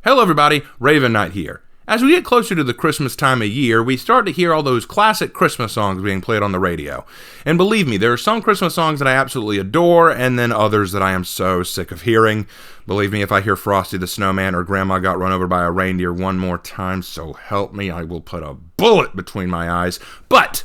Hello everybody, Raven Knight here. As we get closer to the Christmas time of year, we start to hear all those classic Christmas songs being played on the radio. And believe me, there are some Christmas songs that I absolutely adore, and then others that I am so sick of hearing. Believe me, if I hear Frosty the Snowman or Grandma Got Run Over by a Reindeer one more time, so help me, I will put a bullet between my eyes. But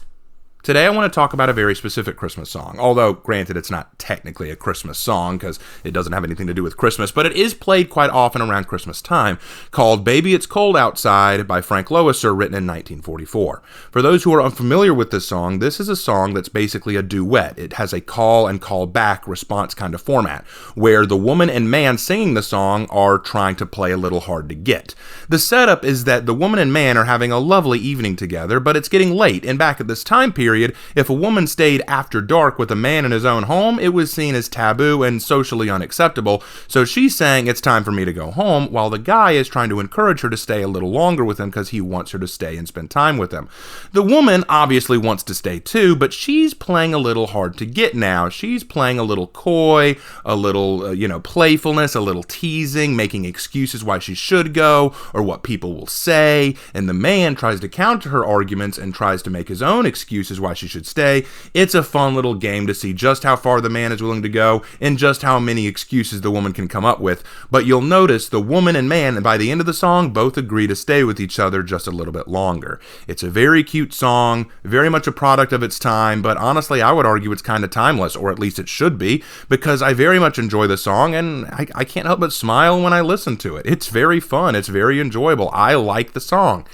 today I want to talk about a very specific Christmas song, although granted it's not technically a Christmas song because it doesn't have anything to do with Christmas, but it is played quite often around Christmas time, called Baby It's Cold Outside by Frank Loesser, written in 1944. For those who are unfamiliar with this song, this is a song that's basically a duet. It has a call and call back response kind of format, where the woman and man singing the song are trying to play a little hard to get. The setup is that the woman and man are having a lovely evening together, but it's getting late, and back at this time period, if a woman stayed after dark with a man in his own home, it was seen as taboo and socially unacceptable, so she's saying it's time for me to go home, while the guy is trying to encourage her to stay a little longer with him because he wants her to stay and spend time with him. The woman obviously wants to stay too, but she's playing a little hard to get now. She's playing a little coy, a little, playfulness, a little teasing, making excuses why she should go, or what people will say, and the man tries to counter her arguments and tries to make his own excuses why she should stay. It's a fun little game to see just how far the man is willing to go and just how many excuses the woman can come up with. But you'll notice the woman and man, by the end of the song, both agree to stay with each other just a little bit longer. It's a very cute song, very much a product of its time, but honestly, I would argue it's kind of timeless, or at least it should be, because I very much enjoy the song, and I can't help but smile when I listen to it. It's very fun. It's very enjoyable. I like the song.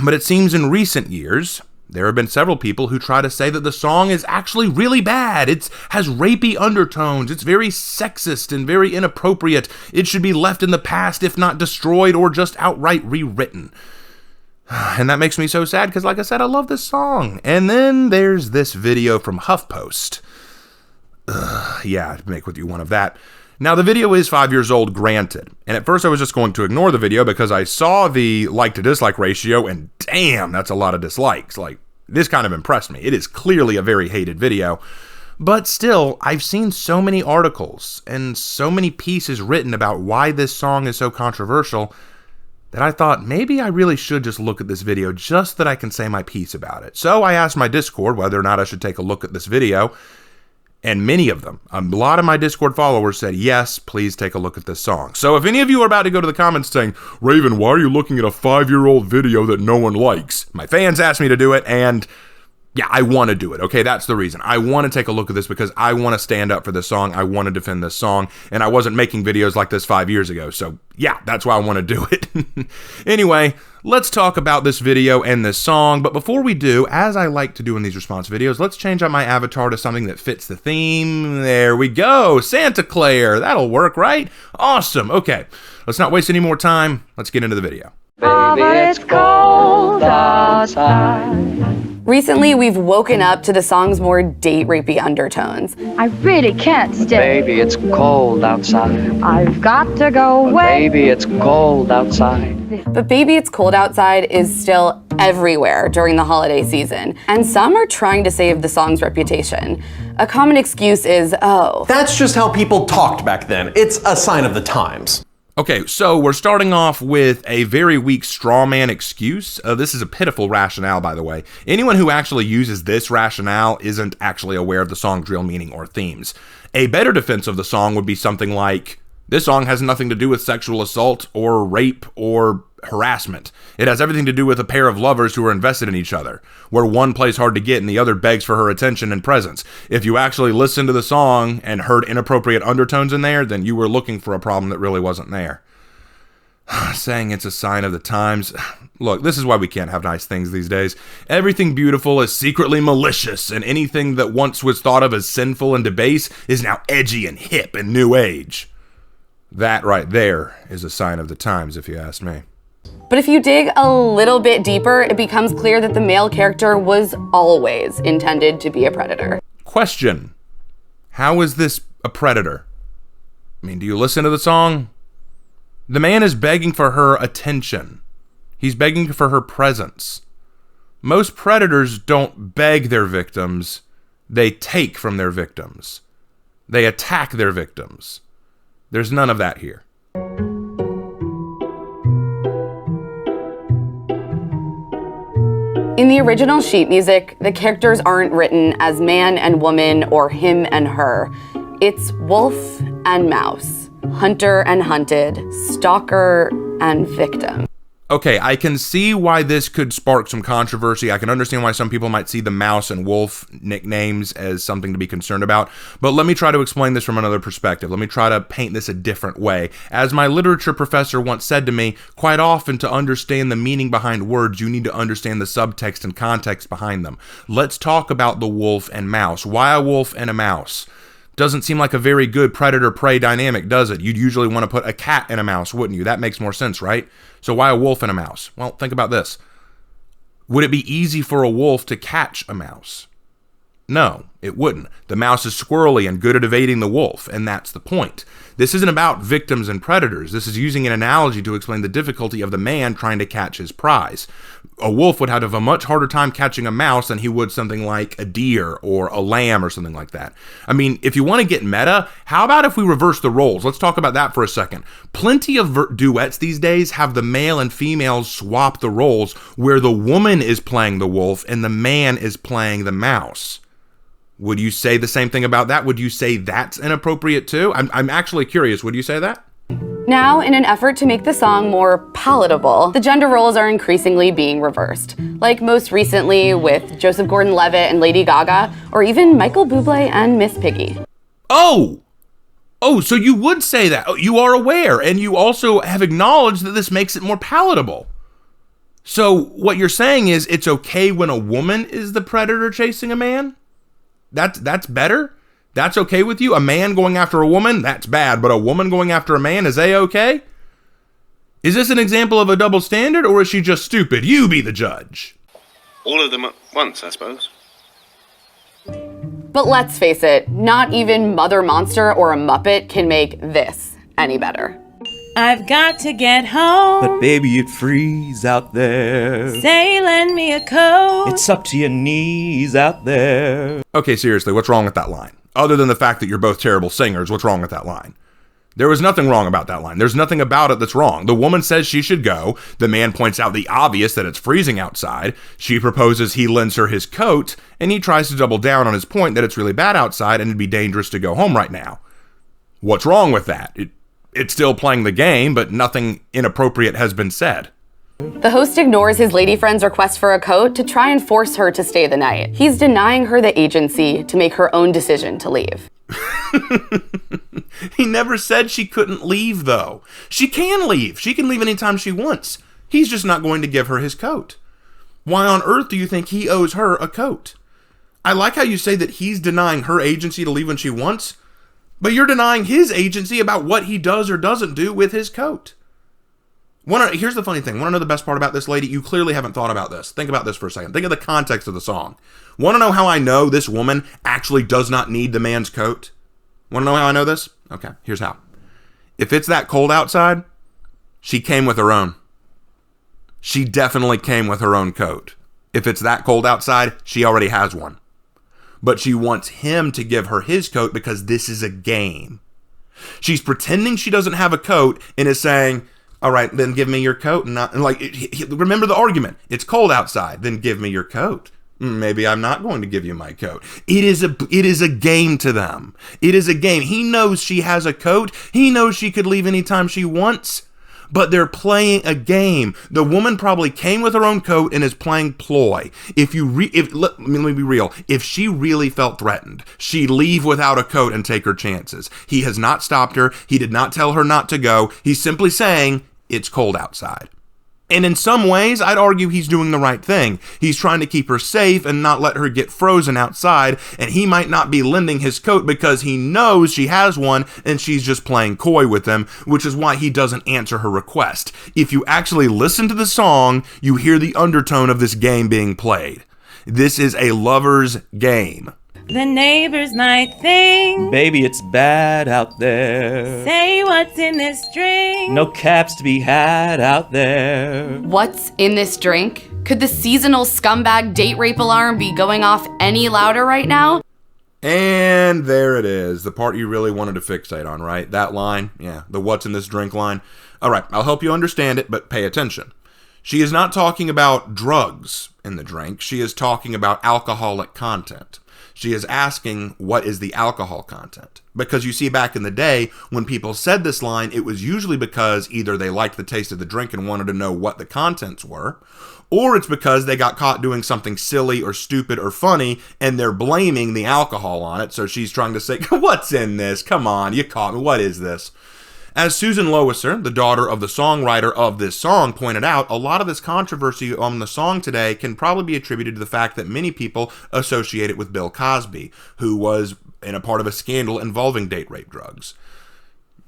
But it seems in recent years, there have been several people who try to say that the song is actually really bad. It has rapey undertones. It's very sexist and very inappropriate. It should be left in the past, if not destroyed, or just outright rewritten. And that makes me so sad because, like I said, I love this song. And then there's this video from HuffPost. Make with you one of that. Now, the video is 5 years old, granted, and at first I was just going to ignore the video because I saw the like-to-dislike ratio, and damn, that's a lot of dislikes. Like, this kind of impressed me. It is clearly a very hated video, but still, I've seen so many articles and so many pieces written about why this song is so controversial that I thought maybe I really should just look at this video just that I can say my piece about it. So I asked my Discord whether or not I should take a look at this video, and many of them, a lot of my Discord followers said, yes, please take a look at this song. So if any of you are about to go to the comments saying, Raven, why are you looking at a 5-year-old video that no one likes? My fans asked me to do it, and yeah, I want to do it, okay? That's the reason. I want to take a look at this because I want to stand up for this song. I want to defend this song, and I wasn't making videos like this 5 years ago, so yeah, that's why I want to do it. Anyway, let's talk about this video and this song, but before we do, as I like to do in these response videos, let's change out my avatar to something that fits the theme. There we go, Santa Claire. That'll work, right? Awesome. Okay, let's not waste any more time. Let's get into the video. Baby, it's cold outside. Recently, we've woken up to the song's more date-rapey undertones. I really can't stay. Baby, it's cold outside. I've got to go away. Baby, it's cold outside. But Baby It's Cold Outside is still everywhere during the holiday season, and some are trying to save the song's reputation. A common excuse is, that's just how people talked back then. It's a sign of the times. Okay, so we're starting off with a very weak straw man excuse. This is a pitiful rationale, by the way. Anyone who actually uses this rationale isn't actually aware of the song's real meaning or themes. A better defense of the song would be something like, this song has nothing to do with sexual assault or rape or harassment. It has everything to do with a pair of lovers who are invested in each other, where one plays hard to get and the other begs for her attention and presence. If you actually listened to the song and heard inappropriate undertones in there, then you were looking for a problem that really wasn't there. Saying it's a sign of the times. Look, this is why we can't have nice things these days. Everything beautiful is secretly malicious, and anything that once was thought of as sinful and debased is now edgy and hip and new age. That right there is a sign of the times, if you ask me. But if you dig a little bit deeper, it becomes clear that the male character was always intended to be a predator. Question. How is this a predator? I mean, do you listen to the song? The man is begging for her attention. He's begging for her presence. Most predators don't beg their victims. They take from their victims. They attack their victims. There's none of that here. In the original sheet music, the characters aren't written as man and woman or him and her. It's wolf and mouse, hunter and hunted, stalker and victim. Okay, I can see why this could spark some controversy. I can understand why some people might see the mouse and wolf nicknames as something to be concerned about. But let me try to explain this from another perspective. Let me try to paint this a different way. As my literature professor once said to me, quite often to understand the meaning behind words, you need to understand the subtext and context behind them. Let's talk about the wolf and mouse. Why a wolf and a mouse? Doesn't seem like a very good predator-prey dynamic, does it? You'd usually want to put a cat and a mouse, wouldn't you? That makes more sense, right? So why a wolf and a mouse? Well, think about this. Would it be easy for a wolf to catch a mouse? No, it wouldn't. The mouse is squirrely and good at evading the wolf, and that's the point. This isn't about victims and predators. This is using an analogy to explain the difficulty of the man trying to catch his prize. A wolf would have a much harder time catching a mouse than he would something like a deer or a lamb or something like that. I mean, if you want to get meta, how about if we reverse the roles? Let's talk about that for a second. Plenty of duets these days have the male and females swap the roles where the woman is playing the wolf and the man is playing the mouse. Would you say the same thing about that? Would you say that's inappropriate too? I'm actually curious. Would you say that? Now, in an effort to make the song more palatable, the gender roles are increasingly being reversed. Like most recently with Joseph Gordon-Levitt and Lady Gaga, or even Michael Bublé and Miss Piggy. Oh, so you would say that. You are aware, and you also have acknowledged that this makes it more palatable. So what you're saying is it's okay when a woman is the predator chasing a man? That's better? That's okay with you? A man going after a woman? That's bad, but a woman going after a man, is A-okay? Is this an example of a double standard, or is she just stupid? You be the judge. All of them at once, I suppose. But let's face it, not even Mother Monster or a Muppet can make this any better. I've got to get home. But baby, it freezes out there. Say, lend me a coat. It's up to your knees out there. Okay, seriously, what's wrong with that line? Other than the fact that you're both terrible singers, what's wrong with that line? There was nothing wrong about that line. There's nothing about it that's wrong. The woman says she should go. The man points out the obvious, that it's freezing outside. She proposes he lends her his coat, and he tries to double down on his point that it's really bad outside and it'd be dangerous to go home right now. What's wrong with that? It's still playing the game, but nothing inappropriate has been said. The host ignores his lady friend's request for a coat to try and force her to stay the night. He's denying her the agency to make her own decision to leave. He never said she couldn't leave, though. She can leave. She can leave anytime she wants. He's just not going to give her his coat. Why on earth do you think he owes her a coat? I like how you say that he's denying her agency to leave when she wants, but you're denying his agency about what he does or doesn't do with his coat. Here's the funny thing. Want to know the best part about this lady? You clearly haven't thought about this. Think about this for a second. Think of the context of the song. Want to know how I know this woman actually does not need the man's coat? Want to know how I know this? Okay, here's how. If it's that cold outside, she came with her own. She definitely came with her own coat. If it's that cold outside, she already has one. But she wants him to give her his coat because this is a game. She's pretending she doesn't have a coat and is saying, all right, then give me your coat. Remember the argument. It's cold outside. Then give me your coat. Maybe I'm not going to give you my coat. It is a game to them. It is a game. He knows she has a coat. He knows she could leave anytime she wants. But they're playing a game. The woman probably came with her own coat and is playing ploy. Let me be real. If she really felt threatened, she'd leave without a coat and take her chances. He has not stopped her. He did not tell her not to go. He's simply saying it's cold outside. And in some ways, I'd argue he's doing the right thing. He's trying to keep her safe and not let her get frozen outside, and he might not be lending his coat because he knows she has one and she's just playing coy with him, which is why he doesn't answer her request. If you actually listen to the song, you hear the undertone of this game being played. This is a lover's game. The neighbors might think, Baby, it's bad out there. say what's in this drink. No caps to be had out there. What's in this drink? Could the seasonal scumbag date rape alarm be going off any louder right now? And there it is, the part you really wanted to fixate on, right? That line, yeah, the what's in this drink line. All right, I'll help you understand it, but pay attention. She is not talking about drugs in the drink. She is talking about alcoholic content. She is asking, what is the alcohol content? Because you see, back in the day, when people said this line, it was usually because either they liked the taste of the drink and wanted to know what the contents were, or it's because they got caught doing something silly or stupid or funny, and they're blaming the alcohol on it. So she's trying to say, what's in this? Come on, you caught me. What is this? As Susan Loiser, the daughter of the songwriter of this song, pointed out, a lot of this controversy on the song today can probably be attributed to the fact that many people associate it with Bill Cosby, who was in a part of a scandal involving date rape drugs.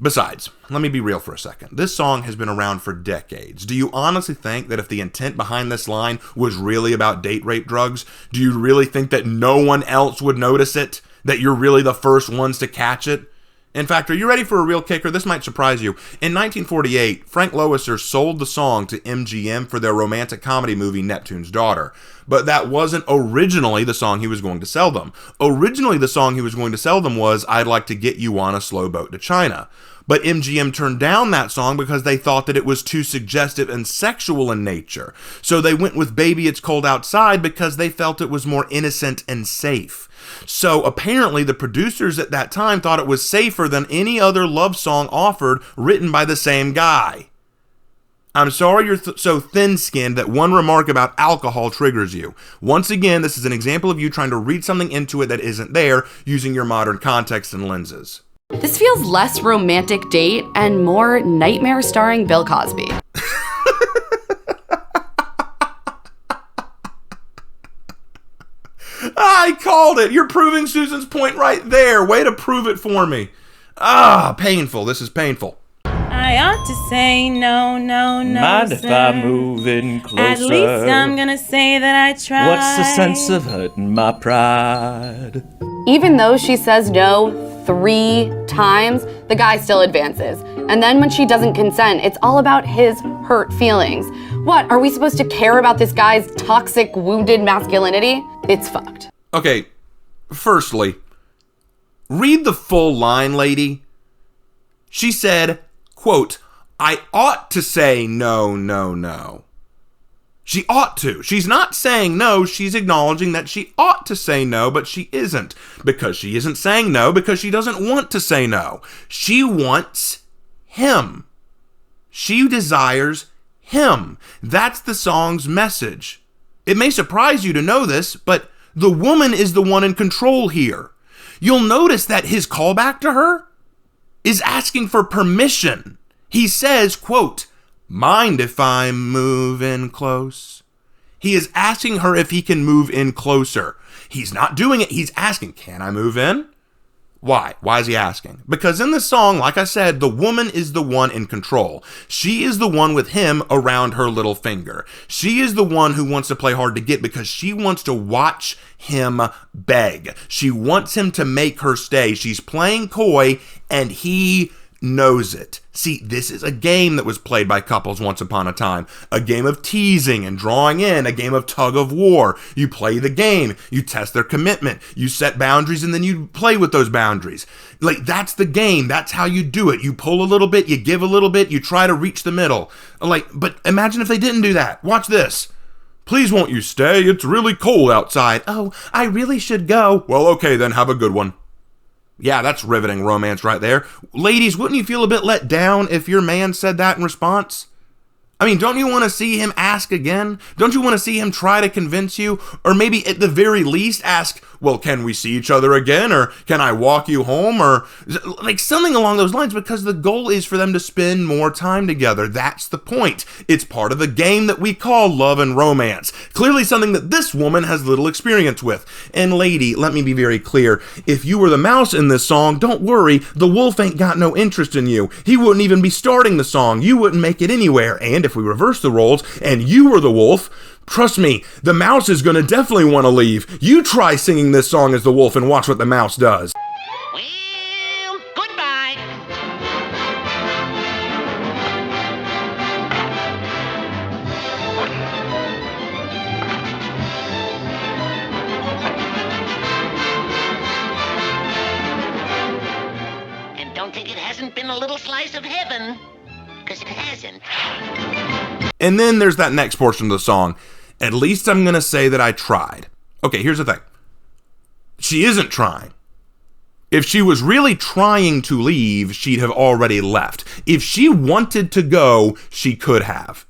Besides, let me be real for a second. This song has been around for decades. Do you honestly think that if the intent behind this line was really about date rape drugs, do you really think that no one else would notice it? That you're really the first ones to catch it? In fact, are you ready for a real kicker? This might surprise you. In 1948, Frank Loiser sold the song to MGM for their romantic comedy movie Neptune's Daughter. But that wasn't originally the song he was going to sell them. Originally, the song he was going to sell them was I'd Like to Get You on a Slow Boat to China. But MGM turned down that song because they thought that it was too suggestive and sexual in nature. So they went with Baby It's Cold Outside because they felt it was more innocent and safe. So apparently the producers at that time thought it was safer than any other love song offered written by the same guy. I'm sorry you're so thin-skinned that one remark about alcohol triggers you. Once again, this is an example of you trying to read something into it that isn't there using your modern context and lenses. This feels less romantic date and more nightmare starring Bill Cosby. I called it. You're proving Susan's point right there. Way to prove it for me. Painful. This is painful. I ought to say no, no, no, Mind if I sir. move in closer? At least I'm gonna say that I tried. What's the sense of hurting my pride? Even though she says no 3 times, the guy still advances. And then when she doesn't consent, it's all about his hurt feelings. What, are we supposed to care about this guy's toxic, wounded masculinity? It's fucked. Okay, firstly, read the full line, lady. She said, quote, I ought to say no, no, no. She ought to. She's not saying no, she's acknowledging that she ought to say no, but she isn't. Because she isn't saying no because she doesn't want to say no. She wants him. She desires him. That's the song's message. It may surprise you to know this, but the woman is the one in control here. You'll notice that his callback to her is asking for permission. He says, quote, mind if I move in close? He is asking her if he can move in closer. He's not doing it. He's asking, can I move in? Why? Why is he asking? Because in this song, like I said, the woman is the one in control. She is the one with him around her little finger. She is the one who wants to play hard to get because she wants to watch him beg. She wants him to make her stay. She's playing coy and he knows it. See, this is a game that was played by couples once upon a time. A game of teasing and drawing in, a game of tug of war. You play the game, you test their commitment, you set boundaries, and then you play with those boundaries. Like, that's the game. That's how you do it. You pull a little bit, you give a little bit, you try to reach the middle. But imagine if they didn't do that. Watch this. Please won't you stay? It's really cold outside. Oh, I really should go. Well, okay, then have a good one. Yeah, that's riveting romance right there. Ladies, wouldn't you feel a bit let down if your man said that in response? I mean, don't you want to see him ask again? Don't you want to see him try to convince you? Or maybe at the very least ask, well, can we see each other again? Or can I walk you home? Or like something along those lines, because the goal is for them to spend more time together. That's the point. It's part of the game that we call love and romance. Clearly something that this woman has little experience with. And lady, let me be very clear. If you were the mouse in this song, don't worry. The wolf ain't got no interest in you. He wouldn't even be starting the song. You wouldn't make it anywhere. And if we reverse the roles and you were the wolf, trust me, the mouse is going to definitely want to leave. You try singing this song as the wolf and watch what the mouse does. Well, goodbye. And don't think it hasn't been a little slice of heaven, because it hasn't. And then there's that next portion of the song. At least I'm going to say that I tried. Okay, here's the thing. She isn't trying. If she was really trying to leave, she'd have already left. If she wanted to go, she could have.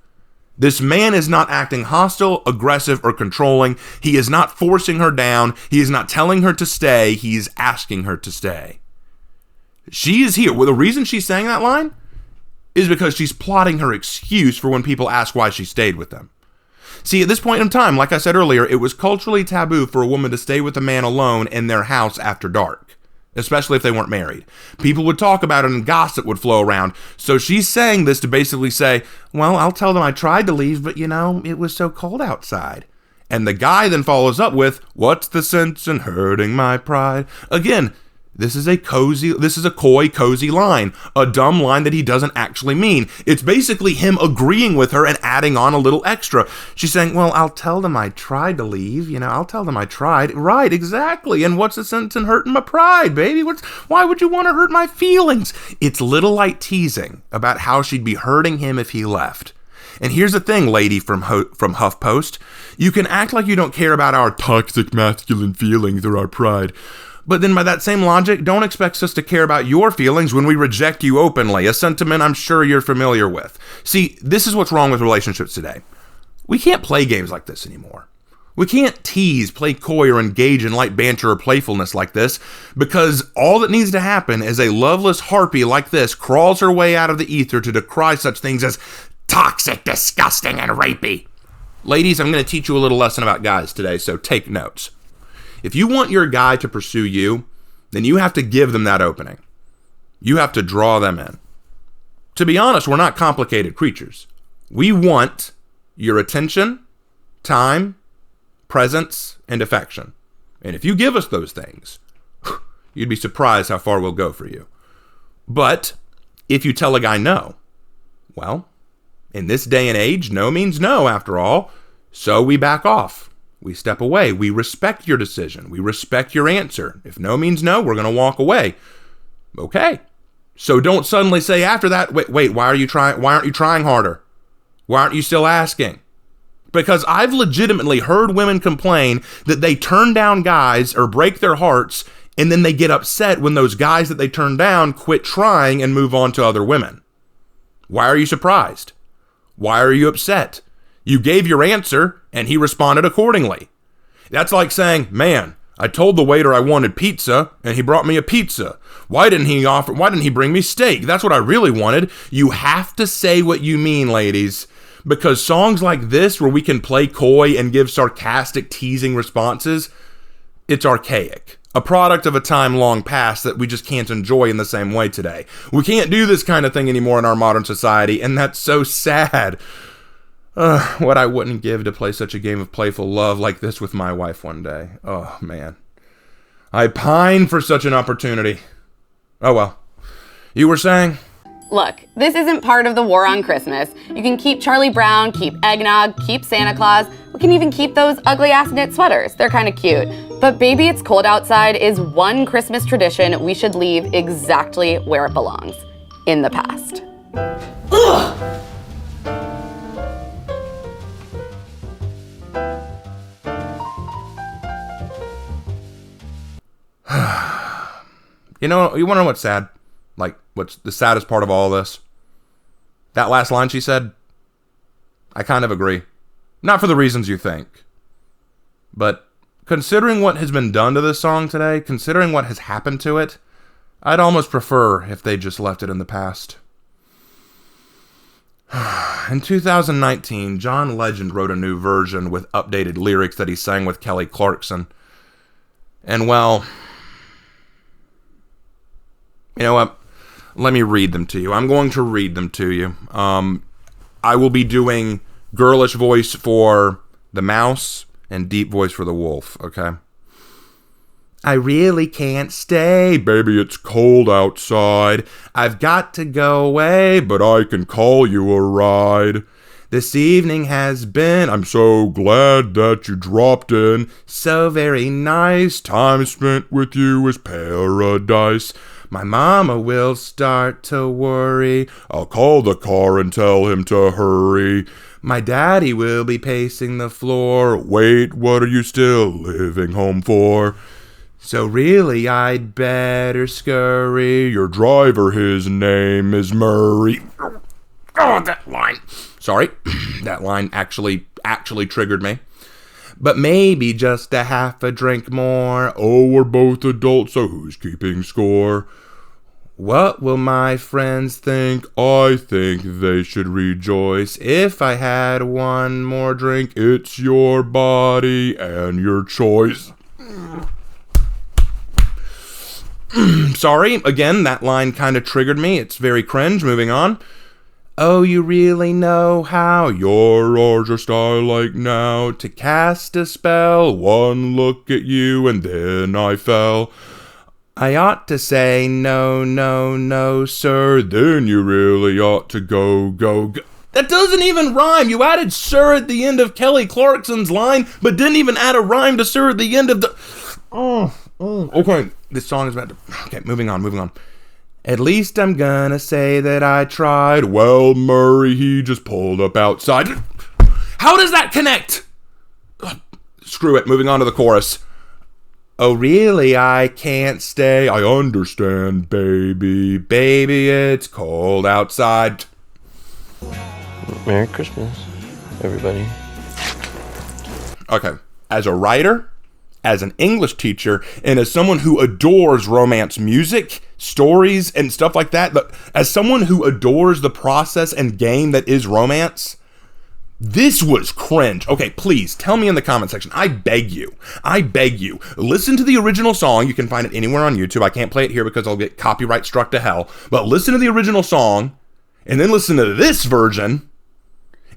This man is not acting hostile, aggressive, or controlling. He is not forcing her down. He is not telling her to stay. He is asking her to stay. She is here. Well, the reason she's saying that line is because she's plotting her excuse for when people ask why she stayed with them. See, at this point in time, like I said earlier, it was culturally taboo for a woman to stay with a man alone in their house after dark, especially if they weren't married. People would talk about it and gossip would flow around. So she's saying this to basically say, well, I'll tell them I tried to leave, but it was so cold outside. And the guy then follows up with, what's the sense in hurting my pride? Again, this is a coy, cozy line, a dumb line that he doesn't actually mean. It's basically him agreeing with her and adding on a little extra. She's saying, well, I'll tell them I tried to leave. I'll tell them I tried. Right, exactly. And what's the sense in hurting my pride, baby? Why would you want to hurt my feelings? It's little light teasing about how she'd be hurting him if he left. And here's the thing, lady from HuffPost. You can act like you don't care about our toxic masculine feelings or our pride. But then by that same logic, don't expect us to care about your feelings when we reject you openly, a sentiment I'm sure you're familiar with. See, this is what's wrong with relationships today. We can't play games like this anymore. We can't tease, play coy, or engage in light banter or playfulness like this, because all that needs to happen is a loveless harpy like this crawls her way out of the ether to decry such things as toxic, disgusting, and rapey. Ladies, I'm going to teach you a little lesson about guys today, so take notes. If you want your guy to pursue you, then you have to give them that opening. You have to draw them in. To be honest, we're not complicated creatures. We want your attention, time, presence, and affection. And if you give us those things, you'd be surprised how far we'll go for you. But if you tell a guy no, well, in this day and age, no means no after all, so we back off. We step away. We respect your decision. We respect your answer. If no means no, we're going to walk away. Okay. So don't suddenly say after that, wait, why aren't you trying harder? Why aren't you still asking? Because I've legitimately heard women complain that they turn down guys or break their hearts, and then they get upset when those guys that they turn down quit trying and move on to other women. Why are you surprised? Why are you upset? You gave your answer, and he responded accordingly. That's like saying, man, I told the waiter I wanted pizza, and he brought me a pizza. Why didn't he bring me steak? That's what I really wanted. You have to say what you mean, ladies, because songs like this, where we can play coy and give sarcastic, teasing responses, it's archaic. A product of a time long past that we just can't enjoy in the same way today. We can't do this kind of thing anymore in our modern society, and that's so sad. What I wouldn't give to play such a game of playful love like this with my wife one day. Oh, man. I pine for such an opportunity. Oh, well. You were saying? Look, this isn't part of the war on Christmas. You can keep Charlie Brown, keep eggnog, keep Santa Claus. We can even keep those ugly-ass knit sweaters. They're kind of cute. But Baby It's Cold Outside is one Christmas tradition we should leave exactly where it belongs. In the past. Ugh! You want to know what's sad? Like, what's the saddest part of all this? That last line she said, I kind of agree. Not for the reasons you think. But considering what has been done to this song today, considering what has happened to it, I'd almost prefer if they just left it in the past. In 2019, John Legend wrote a new version with updated lyrics that he sang with Kelly Clarkson. And well, you know what? Let me read them to you. I'm going to read them to you. I will be doing girlish voice for the mouse and deep voice for the wolf, okay? I really can't stay, baby, it's cold outside. I've got to go away, but I can call you a ride. This evening has been, I'm so glad that you dropped in. So very nice, time spent with you is paradise. My mama will start to worry. I'll call the car and tell him to hurry. My daddy will be pacing the floor. Wait, what are you still living home for? So really, I'd better scurry. Your driver, his name is Murray. Oh, that line. Sorry, that line actually triggered me. But maybe just a half a drink more. Oh, we're both adults, so who's keeping score? What will my friends think? I think they should rejoice. If I had one more drink, it's your body and your choice. Sorry, again, that line kind of triggered me. It's very cringe. Moving on. Oh, you really know how yours your style like now to cast a spell. One look at you and then I fell. I ought to say no, no, no, sir. Then you really ought to go, go, go. That doesn't even rhyme. You added sir at the end of Kelly Clarkson's line, but didn't even add a rhyme to sir at the end of the... Okay, this song is about to... Okay, moving on. At least I'm gonna say that I tried. Well, Murray, he just pulled up outside. How does that connect? Ugh, screw it, moving on to the chorus. Oh, really, I can't stay. I understand, baby. Baby, it's cold outside. Merry Christmas, everybody. Okay, as a writer, as an English teacher, and as someone who adores romance music, stories, and stuff like that, but as someone who adores the process and game that is romance, this was cringe. Okay, please tell me in the comment section. I beg you. Listen to the original song. You can find it anywhere on YouTube. I can't play it here because I'll get copyright struck to hell. But listen to the original song and then listen to this version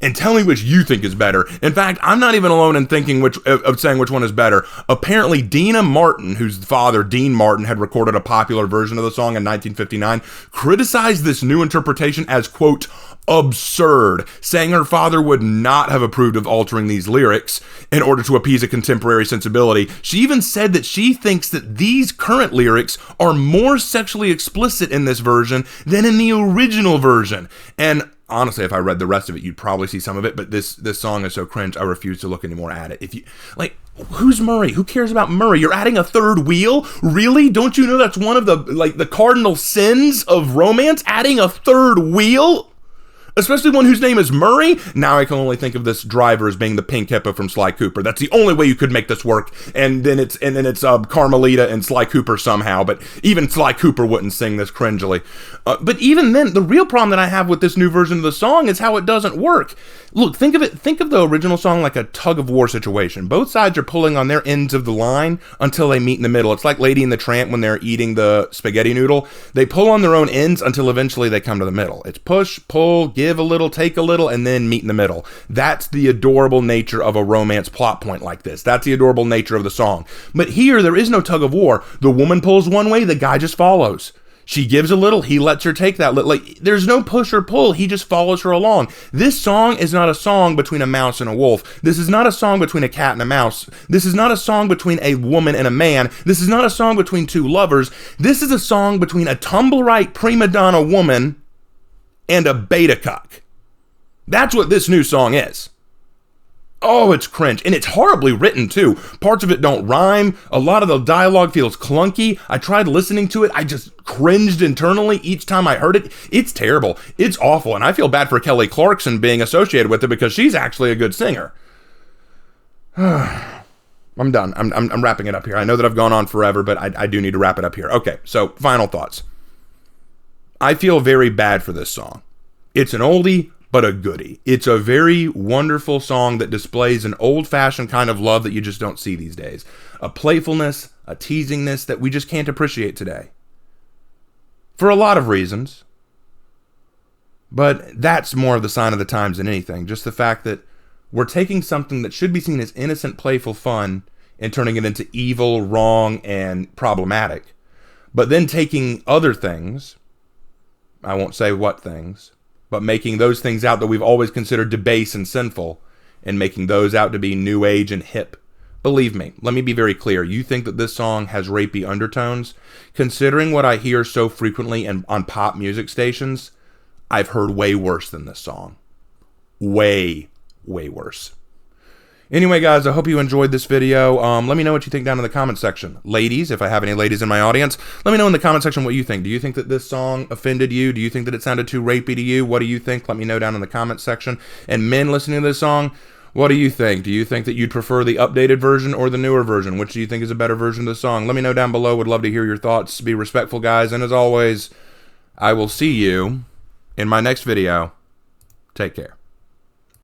and tell me which you think is better. In fact, I'm not even alone in thinking saying which one is better. Apparently, Dina Martin, whose father, Dean Martin, had recorded a popular version of the song in 1959, criticized this new interpretation as, quote, absurd, saying her father would not have approved of altering these lyrics in order to appease a contemporary sensibility. She even said that she thinks that these current lyrics are more sexually explicit in this version than in the original version. And honestly, if I read the rest of it, you'd probably see some of it, but this song is so cringe, I refuse to look anymore at it. If you, like, who's Murray? Who cares about Murray? You're adding a third wheel? Really? Don't you know that's one of the cardinal sins of romance? Adding a third wheel? Especially one whose name is Murray. Now I can only think of this driver as being the pink hippo from Sly Cooper. That's the only way you could make this work. And then it's Carmelita and Sly Cooper somehow. But even Sly Cooper wouldn't sing this cringily. But even then, the real problem that I have with this new version of the song is how it doesn't work. Look, think of the original song like a tug of war situation. Both sides are pulling on their ends of the line until they meet in the middle. It's like Lady and the Tramp when they're eating the spaghetti noodle. They pull on their own ends until eventually they come to the middle. It's push, pull, give a little, take a little, and then meet in the middle. That's the adorable nature of a romance plot point like this. That's the adorable nature of the song. But here, there is no tug of war. The woman pulls one way, the guy just follows. She gives a little, he lets her take that little. Like, there's no push or pull, he just follows her along. This song is not a song between a mouse and a wolf. This is not a song between a cat and a mouse. This is not a song between a woman and a man. This is not a song between two lovers. This is a song between a tumble-right prima donna woman and a beta cuck. That's what this new song is. Oh, it's cringe. And it's horribly written, too. Parts of it don't rhyme. A lot of the dialogue feels clunky. I tried listening to it. I just cringed internally each time I heard it. It's terrible. It's awful. And I feel bad for Kelly Clarkson being associated with it because she's actually a good singer. I'm done. I'm wrapping it up here. I know that I've gone on forever, but I do need to wrap it up here. Okay, so final thoughts. I feel very bad for this song. It's an oldie, but a goodie. It's a very wonderful song that displays an old-fashioned kind of love that you just don't see these days. A playfulness, a teasingness that we just can't appreciate today. For a lot of reasons. But that's more of the sign of the times than anything. Just the fact that we're taking something that should be seen as innocent, playful fun and turning it into evil, wrong, and problematic. But then taking other things, I won't say what things, but making those things out that we've always considered debased and sinful, and making those out to be new age and hip, Believe me, let me be very clear. You think that this song has rapey undertones? Considering what I hear so frequently on pop music stations, I've heard way worse than this song. Way worse. Anyway, guys, I hope you enjoyed this video. Let me know what you think down in the comment section. Ladies, if I have any ladies in my audience, let me know in the comment section what you think. Do you think that this song offended you? Do you think that it sounded too rapey to you? What do you think? Let me know down in the comment section. And men listening to this song, what do you think? Do you think that you'd prefer the updated version or the newer version? Which do you think is a better version of the song? Let me know down below. Would love to hear your thoughts. Be respectful, guys. And as always, I will see you in my next video. Take care.